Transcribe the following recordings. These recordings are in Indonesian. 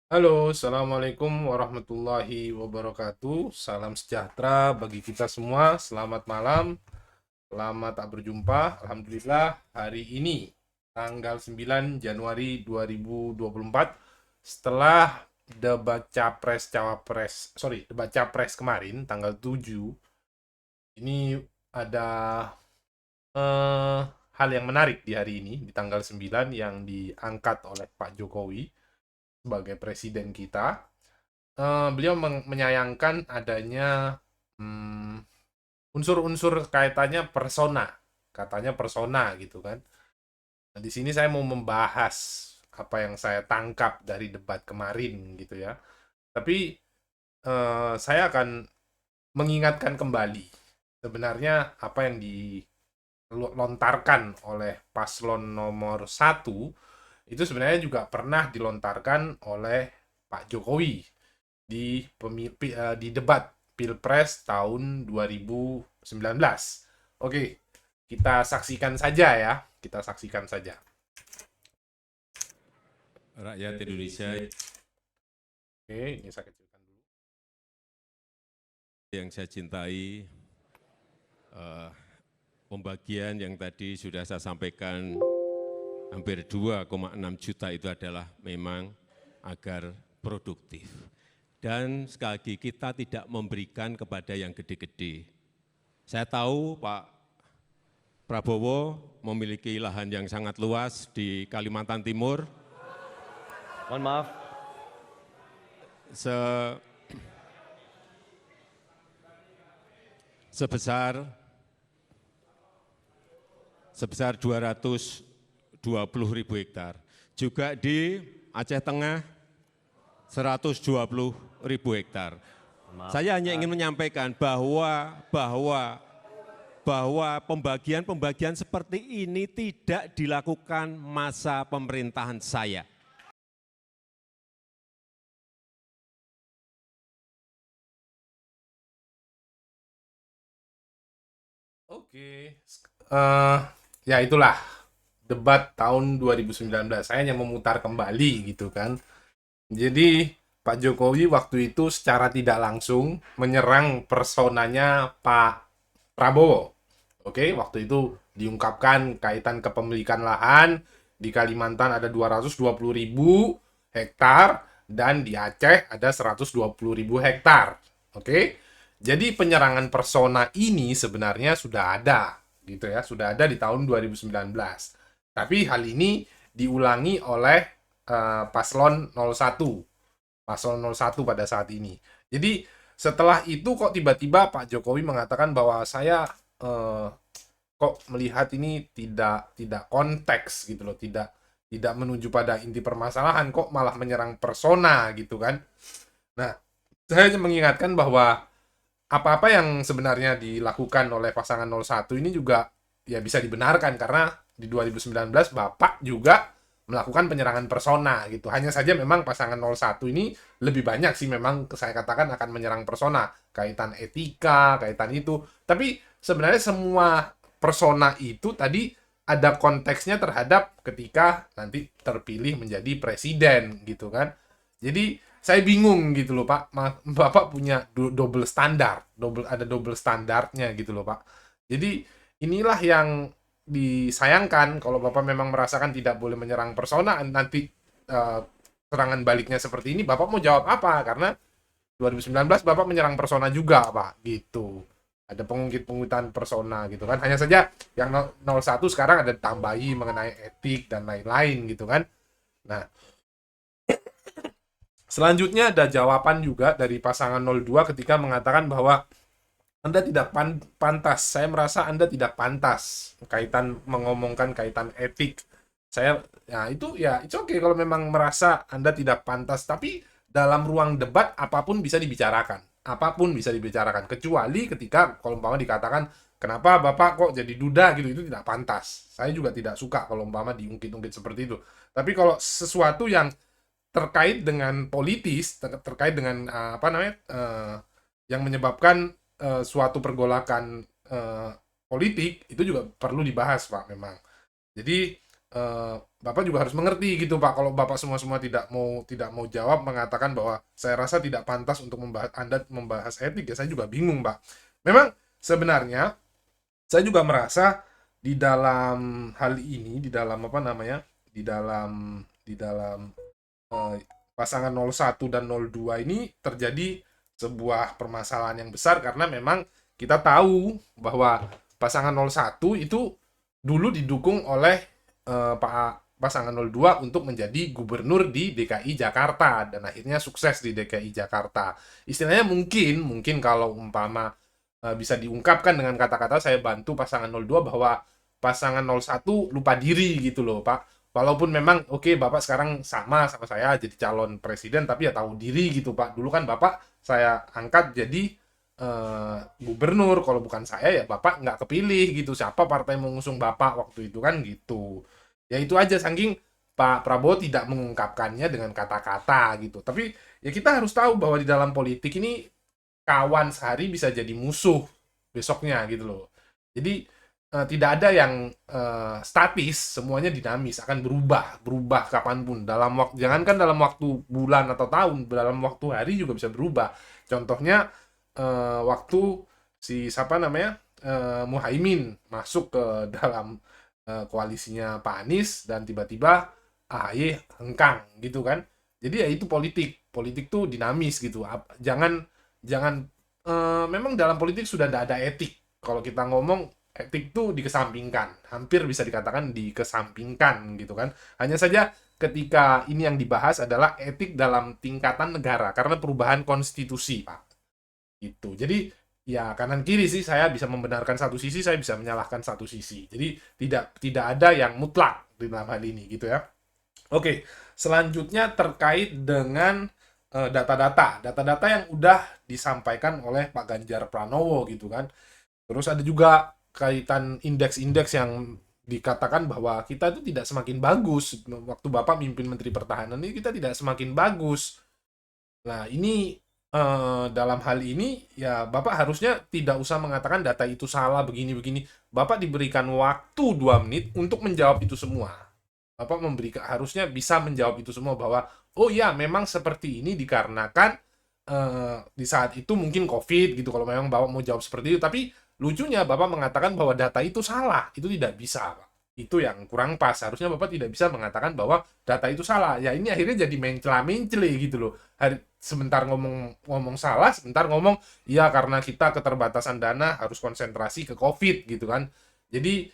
Halo, Assalamualaikum warahmatullahi wabarakatuh. Salam sejahtera bagi kita semua. Selamat malam, lama tak berjumpa. Alhamdulillah, hari ini, tanggal 9 Januari 2024, setelah debat Capres kemarin, tanggal 7, ini ada eh, hal yang menarik di hari ini, di tanggal 9, yang diangkat oleh Pak Jokowi sebagai presiden kita. Beliau menyayangkan adanya mm, unsur-unsur kaitannya persona, katanya persona gitu kan. Nah, di sini saya mau membahas apa yang saya tangkap dari debat kemarin gitu ya. Tapi saya akan mengingatkan kembali sebenarnya apa yang dilontarkan oleh paslon nomor satu itu sebenarnya juga pernah dilontarkan oleh Pak Jokowi di debat Pilpres tahun 2019. Oke, kita saksikan saja ya. Kita saksikan saja. Rakyat Indonesia Oke, ini saya kecilkan dulu. yang saya cintai, eh, pembagian yang tadi sudah saya sampaikan hampir 2,6 juta itu adalah memang agar produktif. Dan sekali lagi kita tidak memberikan kepada yang gede-gede. Saya tahu Pak Prabowo memiliki lahan yang sangat luas di Kalimantan Timur. Mohon maaf. Se sebesar 220.000 hektar. Juga di Aceh Tengah 120.000 hektar. Saya hanya ingin menyampaikan bahwa pembagian seperti ini tidak dilakukan masa pemerintahan saya. Oke. Eh, ya itulah debat tahun 2019. Saya hanya memutar kembali gitu kan. Jadi Pak Jokowi waktu itu secara tidak langsung menyerang personanya Pak Prabowo. Oke, waktu itu diungkapkan kaitan kepemilikan lahan di Kalimantan ada 220.000 hektar dan di Aceh ada 120.000 hektar. Oke. Jadi penyerangan persona ini sebenarnya sudah ada gitu ya, sudah ada di tahun 2019. Tapi hal ini diulangi oleh paslon 01. Paslon 01 pada saat ini. Jadi setelah itu kok tiba-tiba Pak Jokowi mengatakan bahwa saya eh, kok melihat ini tidak tidak konteks gitu loh, tidak tidak menuju pada inti permasalahan, kok malah menyerang persona gitu kan. Nah, saya hanya mengingatkan bahwa apa-apa yang sebenarnya dilakukan oleh pasangan 01 ini juga ya bisa dibenarkan karena di 2019 Bapak juga melakukan penyerangan persona gitu. Hanya saja memang pasangan 01 ini lebih banyak sih memang saya katakan akan menyerang persona, kaitan etika, kaitan itu. Tapi sebenarnya semua persona itu tadi ada konteksnya terhadap ketika nanti terpilih menjadi presiden gitu kan. Jadi saya bingung gitu loh Pak. Bapak punya double standar, ada double standarnya gitu loh Pak. Jadi inilah yang disayangkan kalau Bapak memang merasakan tidak boleh menyerang persona nanti serangan baliknya seperti ini, Bapak mau jawab apa? Karena 2019 Bapak menyerang persona juga Pak, gitu. Ada pengungkit-pengungkitan persona gitu kan. Hanya saja yang 01 sekarang ada tambahi mengenai etik dan lain-lain gitu kan. Nah, selanjutnya ada jawaban juga dari pasangan 02 ketika mengatakan bahwa Anda tidak pantas. Saya merasa Anda tidak pantas kaitan mengomongkan kaitan etik. Saya ya itu ya itu oke kalau memang merasa Anda tidak pantas, tapi dalam ruang debat apapun bisa dibicarakan. Apapun bisa dibicarakan kecuali ketika kalau umpama dikatakan kenapa Bapak kok jadi duda gitu, itu tidak pantas. Saya juga tidak suka kalau umpama diungkit-ungkit seperti itu. Tapi kalau sesuatu yang terkait dengan politis, terkait dengan apa namanya yang menyebabkan suatu pergolakan politik itu juga perlu dibahas Pak memang. Jadi Bapak juga harus mengerti gitu Pak. Kalau Bapak semua tidak mau jawab, mengatakan bahwa saya rasa tidak pantas untuk Anda membahas etik, ya saya juga bingung Pak. Memang sebenarnya saya juga merasa di dalam hal ini, di dalam apa namanya, di dalam eh, pasangan 01 dan 02 ini terjadi sebuah permasalahan yang besar, karena memang kita tahu bahwa pasangan 01 itu dulu didukung oleh Pak pasangan 02 untuk menjadi gubernur di DKI Jakarta, dan akhirnya sukses di DKI Jakarta. Istilahnya mungkin kalau umpama bisa diungkapkan dengan kata-kata, saya bantu pasangan 02 bahwa pasangan 01 lupa diri gitu loh Pak. Walaupun memang oke, Bapak sekarang sama saya jadi calon presiden, tapi ya tahu diri gitu Pak. Dulu kan Bapak saya angkat jadi gubernur, kalau bukan saya ya Bapak nggak kepilih gitu. Siapa partai mengusung Bapak waktu itu kan gitu. Ya itu aja, saking Pak Prabowo tidak mengungkapkannya dengan kata-kata gitu. Tapi ya kita harus tahu bahwa di dalam politik ini kawan sehari bisa jadi musuh besoknya gitu loh. Jadi tidak ada yang statis, semuanya dinamis, akan berubah kapanpun. Jangankan dalam waktu bulan atau tahun, dalam waktu hari juga bisa berubah. Contohnya waktu siapa namanya, Muhaimin masuk ke dalam koalisinya Pak Anies dan tiba-tiba AHY hengkang gitu kan. Jadi ya itu politik tuh dinamis gitu. Jangan jangan memang dalam politik sudah tidak ada etik. Kalau kita ngomong etik tuh dikesampingkan, hampir bisa dikatakan dikesampingkan gitu kan. Hanya saja ketika ini yang dibahas adalah etik dalam tingkatan negara karena perubahan konstitusi, Pak. Gitu. Jadi ya kanan kiri sih, saya bisa membenarkan satu sisi, saya bisa menyalahkan satu sisi. Jadi tidak ada yang mutlak di dalam hal ini gitu ya. Oke, selanjutnya terkait dengan data-data yang udah disampaikan oleh Pak Ganjar Pranowo gitu kan. Terus ada juga kaitan indeks-indeks yang dikatakan bahwa kita itu tidak semakin bagus. Waktu Bapak mimpin Menteri Pertahanan ini kita tidak semakin bagus. Nah, ini dalam hal ini ya Bapak harusnya tidak usah mengatakan data itu salah begini-begini. Bapak diberikan waktu 2 menit untuk menjawab itu semua. Bapak harusnya bisa menjawab itu semua bahwa oh ya memang seperti ini dikarenakan di saat itu mungkin COVID gitu, kalau memang Bapak mau jawab seperti itu. Tapi lucunya Bapak mengatakan bahwa data itu salah, itu tidak bisa, Pak. Itu yang kurang pas. Harusnya Bapak tidak bisa mengatakan bahwa data itu salah. Ya ini akhirnya jadi mencela-mencele gitu loh. Sebentar ngomong salah, sebentar ngomong ya karena kita keterbatasan dana harus konsentrasi ke COVID gitu kan. Jadi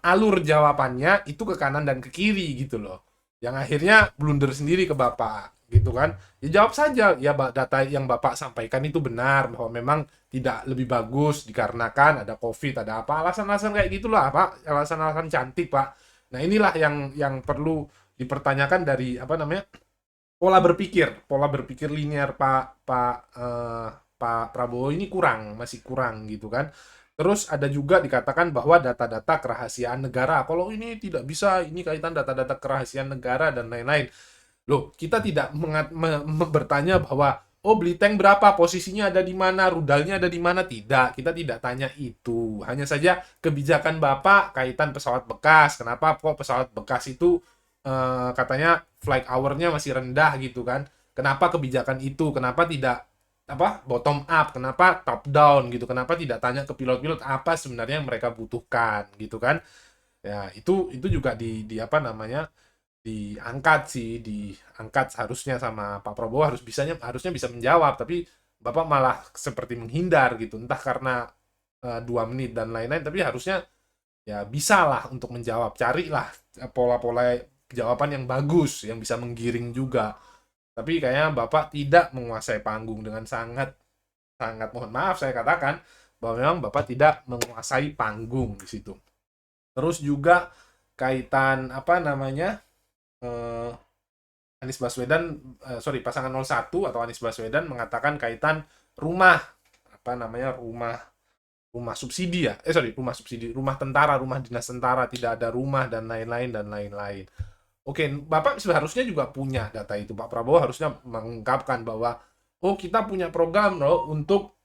alur jawabannya itu ke kanan dan ke kiri gitu loh. Yang akhirnya blunder sendiri ke Bapak gitu kan. Ya jawab saja, ya data yang Bapak sampaikan itu benar bahwa memang tidak lebih bagus dikarenakan ada COVID, ada apa, alasan-alasan kayak gitulah Pak, alasan-alasan cantik Pak. Nah inilah yang perlu dipertanyakan dari apa namanya, pola berpikir linear Pak Prabowo ini masih kurang gitu kan. Terus ada juga dikatakan bahwa data-data kerahasiaan negara, kalau ini tidak bisa, ini kaitan data-data kerahasiaan negara dan lain-lain. Loh, kita tidak bertanya bahwa oh beli tank berapa, posisinya ada di mana, rudalnya ada di mana. Tidak, kita tidak tanya itu. Hanya saja kebijakan Bapak kaitan pesawat bekas. Kenapa kok pesawat bekas itu katanya flight hour-nya masih rendah gitu kan. Kenapa kebijakan itu? Kenapa tidak bottom up? Kenapa top down gitu? Kenapa tidak tanya ke pilot-pilot apa sebenarnya yang mereka butuhkan gitu kan? Ya, itu juga di apa namanya? Diangkat seharusnya sama Pak Prabowo, harusnya bisa menjawab, tapi Bapak malah seperti menghindar gitu, entah karena 2 menit dan lain-lain, tapi harusnya ya bisa lah untuk menjawab, carilah pola-pola jawaban yang bagus yang bisa menggiring juga. Tapi kayaknya Bapak tidak menguasai panggung, dengan sangat sangat mohon maaf saya katakan bahwa memang Bapak tidak menguasai panggung di situ. Terus juga kaitan apa namanya, Anies Baswedan, pasangan 01 atau Anies Baswedan mengatakan kaitan rumah rumah subsidi ya, rumah tentara, rumah dinas tentara, tidak ada rumah dan lain-lain. Oke, Bapak seharusnya juga punya data itu. Pak Prabowo harusnya mengungkapkan bahwa oh kita punya program loh untuk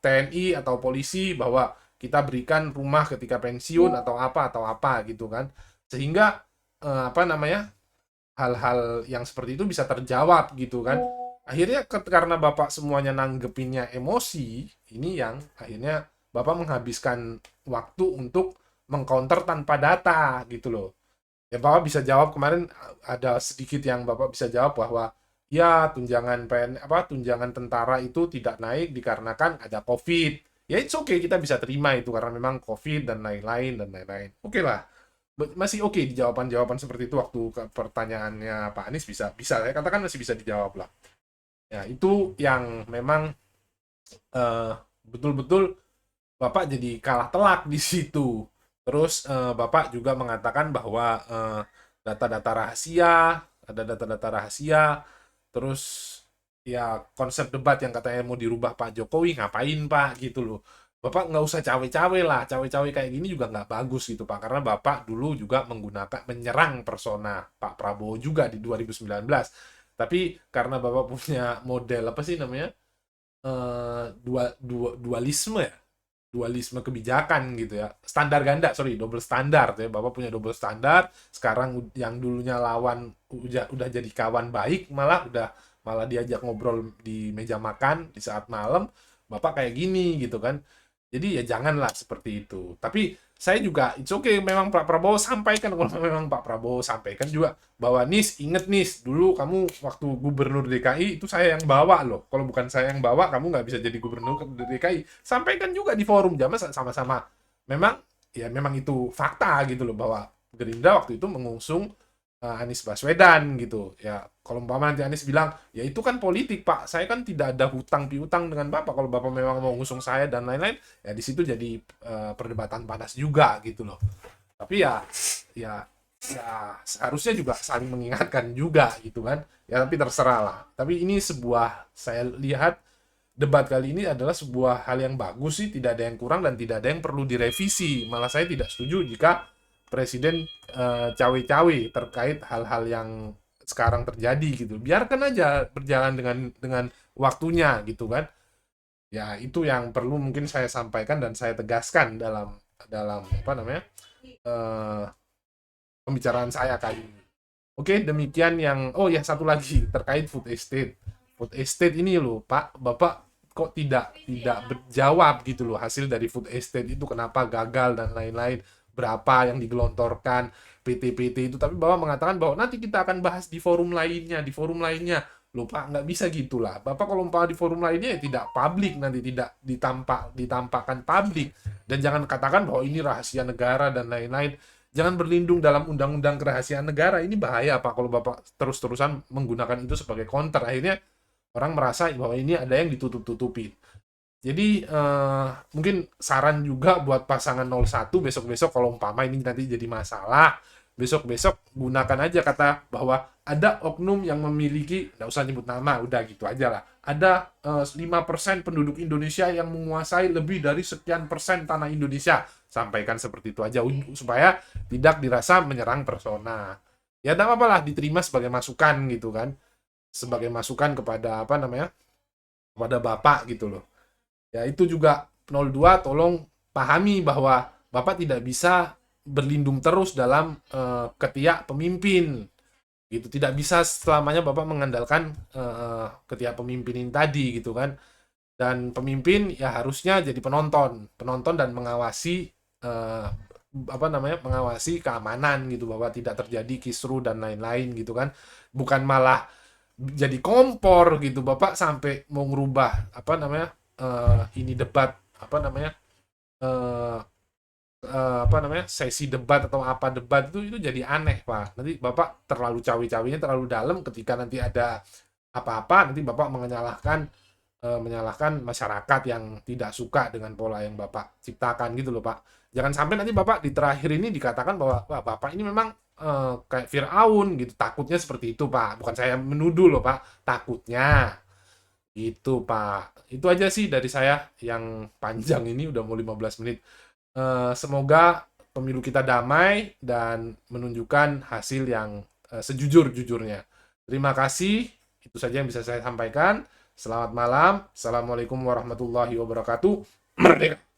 TNI atau polisi, bahwa kita berikan rumah ketika pensiun atau apa gitu kan. sehingga apa namanya, hal-hal yang seperti itu bisa terjawab gitu kan. Akhirnya karena Bapak semuanya nanggepinnya emosi, ini yang akhirnya Bapak menghabiskan waktu untuk mengcounter tanpa data gitu loh. Ya Bapak bisa jawab kemarin, ada sedikit yang Bapak bisa jawab bahwa ya tunjangan tentara itu tidak naik dikarenakan ada COVID. Ya it's okay, kita bisa terima itu karena memang COVID dan lain-lain dan lain-lain. Oke lah. Masih oke di jawaban-jawaban seperti itu waktu pertanyaannya Pak Anies bisa bisa saya katakan masih bisa dijawab lah. Ya, itu yang memang eh, betul-betul Bapak jadi kalah telak di situ. Terus Bapak juga mengatakan bahwa data-data rahasia, ada data-data rahasia, terus ya konsep debat yang katanya mau dirubah Pak Jokowi, ngapain Pak gitu loh. Bapak nggak usah cawe-cawe lah, cawe-cawe kayak gini juga nggak bagus gitu Pak, karena Bapak dulu juga menyerang persona Pak Prabowo juga di 2019. Tapi karena Bapak punya model apa sih namanya, dualisme ya, dualisme kebijakan gitu ya, standar ganda, sorry, double standar ya. Bapak punya double standar, sekarang yang dulunya lawan udah jadi kawan baik, malah diajak ngobrol di meja makan di saat malam, Bapak kayak gini gitu kan. Jadi ya janganlah seperti itu. Tapi saya juga, it's okay, memang Pak Prabowo sampaikan, kalau memang Pak Prabowo sampaikan juga bahwa Nis, inget Nis, dulu kamu waktu gubernur DKI itu saya yang bawa loh. Kalau bukan saya yang bawa, kamu nggak bisa jadi gubernur DKI. Sampaikan juga di forum, jangan sama-sama. Memang itu fakta gitu loh, bahwa Gerindra waktu itu mengusung Anies Baswedan gitu ya. Kalau umpama nanti Anies bilang ya itu kan politik Pak, saya kan tidak ada hutang piutang dengan Bapak, kalau Bapak memang mau ngusung saya dan lain-lain, ya di situ jadi perdebatan panas juga gitu loh. Tapi ya seharusnya juga saling mengingatkan juga gitu kan ya, tapi terserah lah. Tapi ini saya lihat debat kali ini adalah sebuah hal yang bagus sih, tidak ada yang kurang dan tidak ada yang perlu direvisi. Malah saya tidak setuju jika presiden cawe-cawe terkait hal-hal yang sekarang terjadi gitu. Biarkan aja berjalan dengan waktunya gitu kan. Ya itu yang perlu mungkin saya sampaikan dan saya tegaskan dalam dalam apa namanya, eh, pembicaraan saya kali ini. Oke, demikian yang, oh ya satu lagi terkait food estate. Food estate ini loh, Pak, Bapak kok tidak berjawab gitu loh, hasil dari food estate itu kenapa gagal dan lain-lain, berapa yang digelontorkan PT-PT itu, tapi Bapak mengatakan bahwa nanti kita akan bahas di forum lainnya, Loh Pak, nggak bisa gitulah. Bapak kalau umpama di forum lainnya ya tidak publik, nanti tidak ditampakkan publik. Dan jangan katakan bahwa ini rahasia negara dan lain-lain. Jangan berlindung dalam undang-undang kerahasiaan negara. Ini bahaya Pak kalau Bapak terus-terusan menggunakan itu sebagai counter. Akhirnya orang merasa bahwa ini ada yang ditutup-tutupin. Jadi mungkin saran juga buat pasangan 01 besok-besok kalau umpama ini nanti jadi masalah, besok-besok gunakan aja kata bahwa ada oknum yang memiliki, nggak usah nyebut nama, udah gitu aja lah. Ada 5% penduduk Indonesia yang menguasai lebih dari sekian persen tanah Indonesia. Sampaikan seperti itu aja supaya tidak dirasa menyerang persona. Ya tidak apa-apa lah, diterima sebagai masukan gitu kan. Sebagai masukan kepada apa namanya? Kepada Bapak gitu loh. Ya itu juga 02 tolong pahami bahwa Bapak tidak bisa berlindung terus dalam ketiak pemimpin. Gitu, tidak bisa selamanya Bapak mengandalkan ketiak pemimpin ini tadi gitu kan. Dan pemimpin ya harusnya jadi penonton dan mengawasi mengawasi keamanan gitu, bahwa tidak terjadi kisru dan lain-lain gitu kan. Bukan malah jadi kompor gitu. Bapak sampai mau ngerubah ini debat eh, sesi debat atau apa debat itu jadi aneh Pak. Nanti Bapak terlalu cawe-cawenya terlalu dalam, ketika nanti ada apa-apa nanti Bapak menyalahkan masyarakat yang tidak suka dengan pola yang Bapak ciptakan gitu loh Pak. Jangan sampai nanti Bapak di terakhir ini dikatakan bahwa wah, Bapak ini memang kayak Firaun gitu. Takutnya seperti itu Pak. Bukan saya menuduh loh Pak, takutnya itu Pak. Itu aja sih dari saya yang panjang ini, udah mau 15 menit. Semoga pemilu kita damai dan menunjukkan hasil yang sejujur-jujurnya. Terima kasih. Itu saja yang bisa saya sampaikan. Selamat malam. Assalamualaikum warahmatullahi wabarakatuh. Merdeka!